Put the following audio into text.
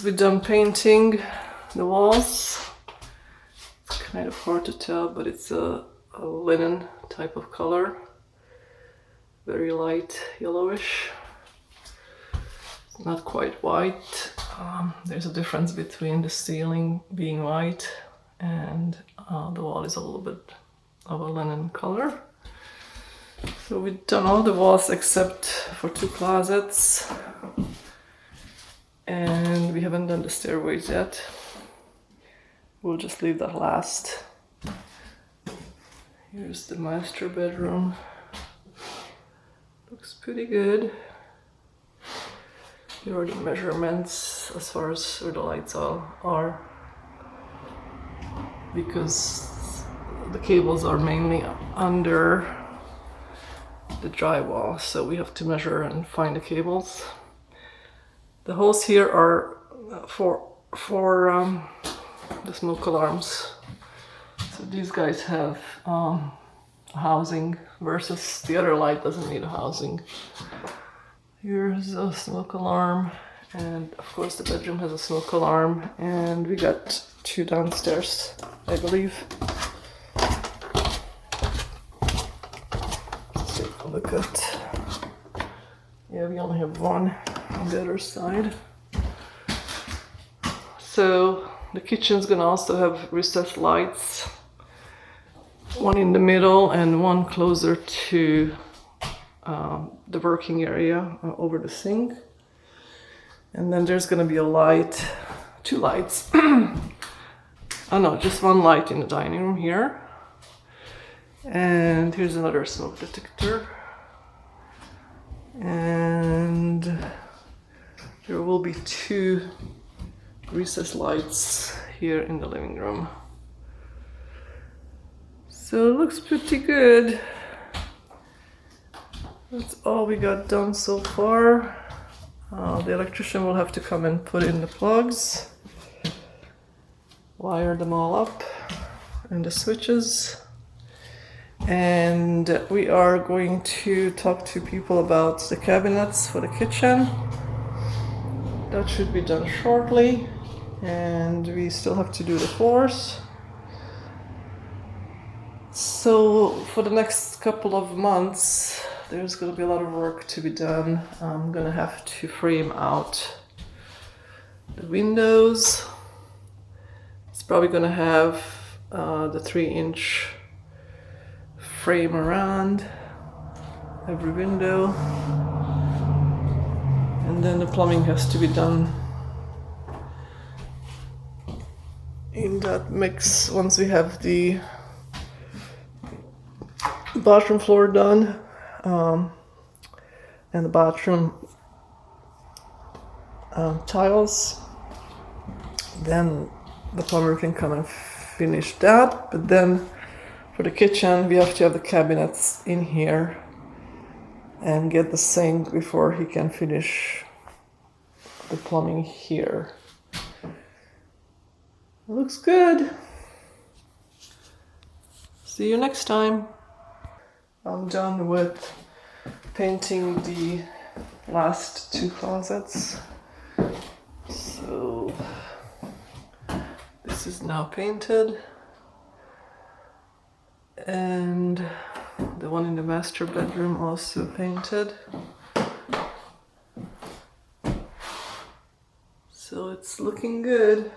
We're done painting the walls. It's kind of hard to tell, but it's a linen type of color. Very light yellowish. It's not quite white. There's a difference between the ceiling being white and the wall is a little bit of a linen color. So we've done all the walls except for 2 closets. And we haven't done the stairways yet. We'll just leave that last. Here's the master bedroom. Looks pretty good. Here are the measurements as far as where the lights are. Because the cables are mainly under the drywall, so we have to measure and find the cables. The holes here are for the smoke alarms. So these guys have housing versus the other light doesn't need a housing. Here's a smoke alarm, and of course the bedroom has a smoke alarm, and we got 2 downstairs, I believe. Let's take a look at. Yeah, we only have 1 on the other side. So the kitchen's gonna also have recessed lights, 1 in the middle and 1 closer to the working area over the sink. And then there's gonna be a light, 2 lights. Oh no, just 1 light in the dining room here. And here's another smoke detector. And there will be 2 recessed lights here in the living room. So it looks pretty good. That's all we got done so far. The electrician will have to come and put in the plugs, wire them all up, and the switches. And we are going to talk to people about the cabinets for the kitchen. That should be done shortly. And we still have to do the floors. So for the next couple of months, there's going to be a lot of work to be done. I'm going to have to frame out the windows. It's probably going to have the 3-inch frame around every window, and then the plumbing has to be done in that mix once we have the bathroom floor done, and the bathroom tiles. Then the plumber can come and finish that. But then for the kitchen, we have to have the cabinets in here and get the sink before he can finish the plumbing here. It looks good. See you next time. I'm done with painting the last 2 closets. So this is now painted. And the one in the master bedroom also painted. So it's looking good.